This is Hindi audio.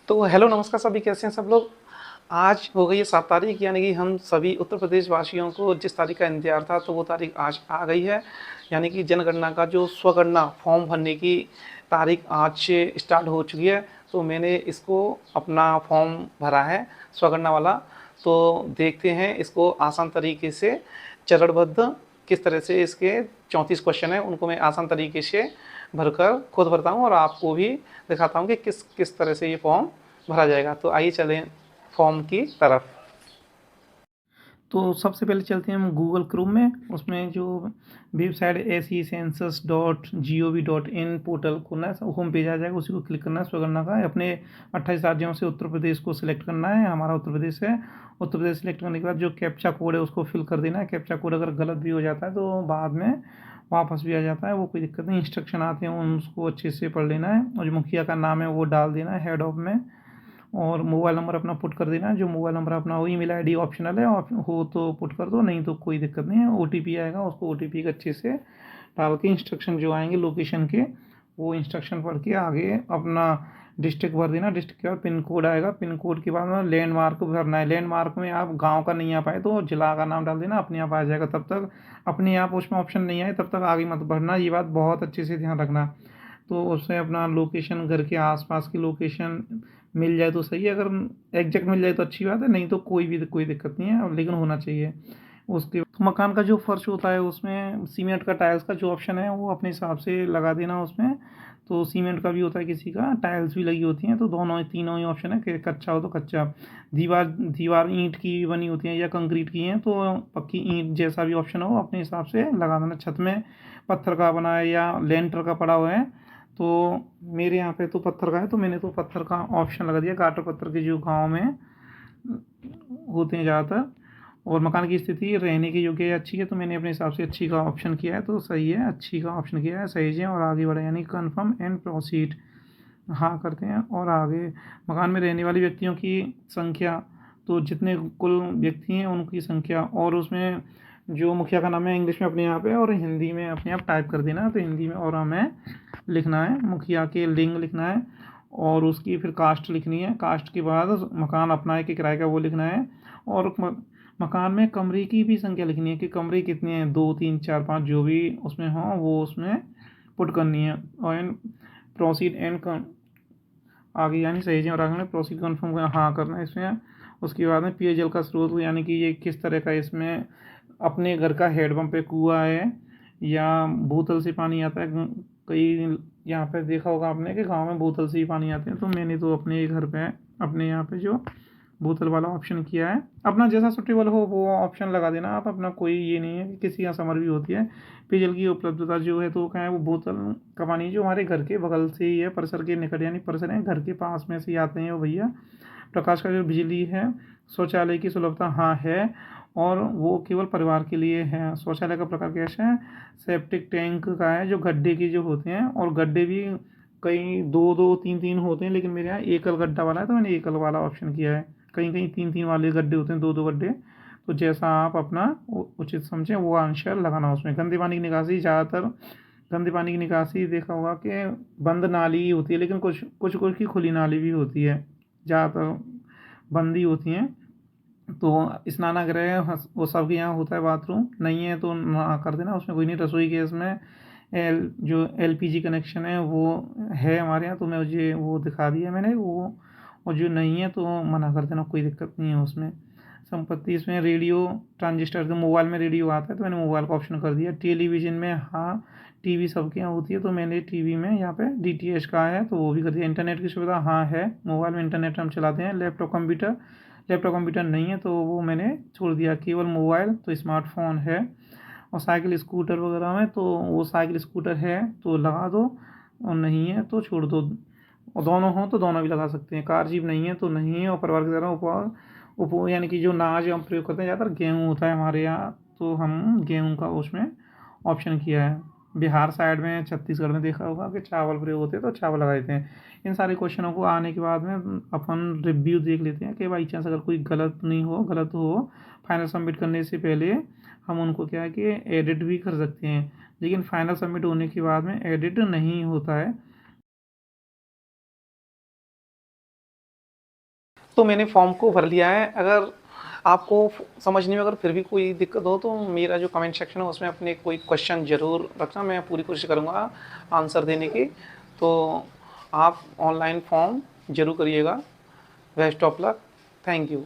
तो हेलो नमस्कार सभी, कैसे हैं सब लोग। आज हो गई है 7 तारीख, यानी कि हम सभी उत्तर प्रदेश वासियों को जिस तारीख का इंतजार था तो वो तारीख आज आ गई है। यानी कि जनगणना का जो स्वगणना फॉर्म भरने की तारीख आज से स्टार्ट हो चुकी है। तो मैंने इसको अपना फॉर्म भरा है स्वगणना वाला। तो देखते हैं इसको आसान तरीके से चरणबद्ध किस तरह से इसके 34 क्वेश्चन हैं उनको मैं आसान तरीके से भरकर खुद भरता हूँ और आपको भी दिखाता हूँ कि किस किस तरह से ये फॉर्म भरा जाएगा। तो आइए चलें फॉर्म की तरफ। तो सबसे पहले चलते हैं हम गूगल क्रोम में। उसमें जो वेबसाइट se-census.gov.in पोर्टल खोलना है, होम पेज आ जाएगा, उसी को क्लिक करना है। स्वगणना का अपने 28 राज्यों से उत्तर प्रदेश को सिलेक्ट करना है। हमारा उत्तर प्रदेश है। उत्तर प्रदेश सिलेक्ट करने के बाद जो कैप्चा कोड है उसको फिल कर देना है। कैप्चा कोड अगर गलत भी हो जाता है तो बाद में वापस भी आ जाता है, वो कोई दिक्कत नहीं। इंस्ट्रक्शन आते हैं उसको अच्छे से पढ़ लेना है और जो मुखिया का नाम है वो डाल देना है हेड ऑफ में। और मोबाइल नंबर अपना पुट कर देना है। जो मोबाइल नंबर अपना हो, ईमेल आईडी ऑप्शनल है, हो तो पुट कर दो, नहीं तो कोई दिक्कत नहीं है। ओटीपी आएगा, उसको ओटीपी का अच्छे से डाल के इंस्ट्रक्शन जो आएंगे लोकेशन के, वो इंस्ट्रक्शन पढ़ के आगे अपना डिस्ट्रिक्ट भर देना। डिस्ट्रिक्ट के बाद पिन कोड आएगा। पिन कोड के बाद में लैंडमार्क भरना है। लैंडमार्क में आप गांव का नहीं आ पाए तो जिला का नाम डाल देना, अपने आप आ जाएगा। तब तक अपने आप उसमें ऑप्शन नहीं आए तब तक आगे मत भरना, ये बात बहुत अच्छे से ध्यान रखना। तो उसमें अपना लोकेशन, घर के आसपास की लोकेशन मिल जाए तो सही है। अगर एग्जैक्ट मिल जाए तो अच्छी बात है, नहीं तो कोई दिक्कत नहीं है, लेकिन होना चाहिए। उसके मकान का जो फर्श होता है उसमें सीमेंट का, टाइल्स का जो ऑप्शन है वो अपने हिसाब से लगा देना उसमें। तो सीमेंट का भी होता है, किसी का टाइल्स भी लगी होती हैं, तो दोनों तीनों ही ऑप्शन है कि कच्चा हो तो कच्चा। दीवार दीवार ईंट की बनी होती है या कंक्रीट की हैं तो पक्की ईंट जैसा भी ऑप्शन हो अपने हिसाब से लगा देना। छत में पत्थर का बना है या लेंटर का पड़ा हुआ है, तो मेरे यहाँ पे तो पत्थर का है तो मैंने तो पत्थर का ऑप्शन लगा दिया। गाटर पत्थर के जो गाँव में होते हैं ज़्यादातर। और मकान की स्थिति रहने की योग्य अच्छी है तो मैंने अपने हिसाब से अच्छी का ऑप्शन किया है, तो सही है, अच्छी का ऑप्शन किया है, सही है। और आगे बढ़े यानी कन्फर्म एंड प्रोसीड, हाँ करते हैं और आगे। मकान में रहने वाले व्यक्तियों की संख्या, तो जितने कुल व्यक्ति हैं उनकी संख्या, और उसमें जो मुखिया का नाम है इंग्लिश में अपने यहाँ पे और हिंदी में अपने आप टाइप कर देना। तो हिंदी में और हमें लिखना है, मुखिया के लिंग लिखना है और उसकी फिर कास्ट लिखनी है। कास्ट के बाद मकान अपना है कि किराए का वो लिखना है। और मकान में कमरे की भी संख्या लिखनी है कि कमरे कितने हैं, 2 3 4 5 जो भी उसमें हो वो उसमें पुट करनी है। और प्रोसीड एंड आगे यानी सही है और आगे में प्रोसीड कन्फर्म हाँ करना है इसमें। उसके बाद में पेयजल का स्रोत, यानी कि ये किस तरह का, इसमें अपने घर का हैंडपम्प पे कुआं है या बोतल से पानी आता है। कई यहाँ पे देखा होगा आपने कि गांव में बोतल से ही पानी आते हैं, तो मैंने तो अपने घर पे अपने यहाँ पे जो बोतल वाला ऑप्शन किया है। अपना जैसा सूटेबल हो वो ऑप्शन लगा देना आप अपना, कोई ये नहीं है कि किसी यहाँ समर भी होती है। पेयजल की उपलब्धता जो है तो क्या है, वो बोतल का पानी जो हमारे घर के बगल से ही है, परिसर के निकट, यानी परिसर है घर के पास में से ही आते हैं वो भैया। प्रकाश का जो बिजली है, शौचालय की सुलभता हाँ है, और वो केवल परिवार के लिए है। शौचालय का प्रकार कैसा है, सेप्टिक टैंक का है, जो गड्ढे की जो होते हैं, और गड्ढे भी कई 2 2 3 3 होते हैं, लेकिन मेरे यहाँ एकल गड्ढा वाला है तो मैंने एकल वाला ऑप्शन किया है। कहीं कहीं 3 3 वाले गड्ढे होते हैं, 2 2 गड्ढे। तो जैसा आप अपना उचित समझें वो आंसर लगाना उसमें। गंदे पानी की निकासी, ज़्यादातर गंदे पानी की निकासी देखा होगा कि बंद नाली ही होती है, लेकिन कुछ कुछ कुछ की खुली नाली भी होती है, ज़्यादातर बंद ही होती हैं। तो स्नानागृह वो सब के यहाँ होता है, बाथरूम नहीं है तो ना कर देना, उसमें कोई नहीं। रसोई गैस में जो एलपीजी कनेक्शन है वो है हमारे यहाँ, तो मैं मुझे वो दिखा दिया मैंने वो। और जो नहीं है तो मना कर देना, कोई दिक्कत नहीं है उसमें। संपत्ति, इसमें रेडियो ट्रांजिस्टर, तो मोबाइल में रेडियो आता है तो मैंने मोबाइल का ऑप्शन कर दिया। टेलीविज़न में हाँ, टीवी सबके यहाँ होती है तो मैंने टीवी में यहाँ पे डीटीएच का है तो वो भी कर दिया। इंटरनेट की सुविधा हाँ है, मोबाइल में इंटरनेट हम चलाते हैं। लैपटॉप कंप्यूटर नहीं है तो वो मैंने छोड़ दिया। केवल मोबाइल तो स्मार्टफोन है। और साइकिल स्कूटर वगैरह में तो वो साइकिल स्कूटर है तो लगा दो, और नहीं है तो छोड़ दो। और दोनों हों तो दोनों भी लगा सकते हैं। कार जीप नहीं है तो नहीं है। और परिवार की तरह यानी कि जो अनाज हम प्रयोग करते हैं, ज़्यादातर गेहूँ होता है हमारे यहाँ, तो हम गेहूँ का उसमें ऑप्शन किया है। बिहार साइड में, छत्तीसगढ़ में देखा होगा कि चावल प्रयोग होते हैं तो चावल लगा देते हैं। इन सारे क्वेश्चनों को आने के बाद में अपन रिव्यू देख लेते हैं कि बाई चांस अगर कोई गलत नहीं हो, गलत हो, फाइनल सबमिट करने से पहले हम उनको क्या है कि एडिट भी कर सकते हैं, लेकिन फाइनल सबमिट होने के बाद में एडिट नहीं होता है। तो मैंने फॉर्म को भर लिया है। अगर आपको समझने में अगर फिर भी कोई दिक्कत हो तो मेरा जो कमेंट सेक्शन है उसमें अपने कोई क्वेश्चन ज़रूर रखना, मैं पूरी कोशिश करूँगा आंसर देने की। तो आप ऑनलाइन फॉर्म ज़रूर करिएगा। Best of luck. Thank you.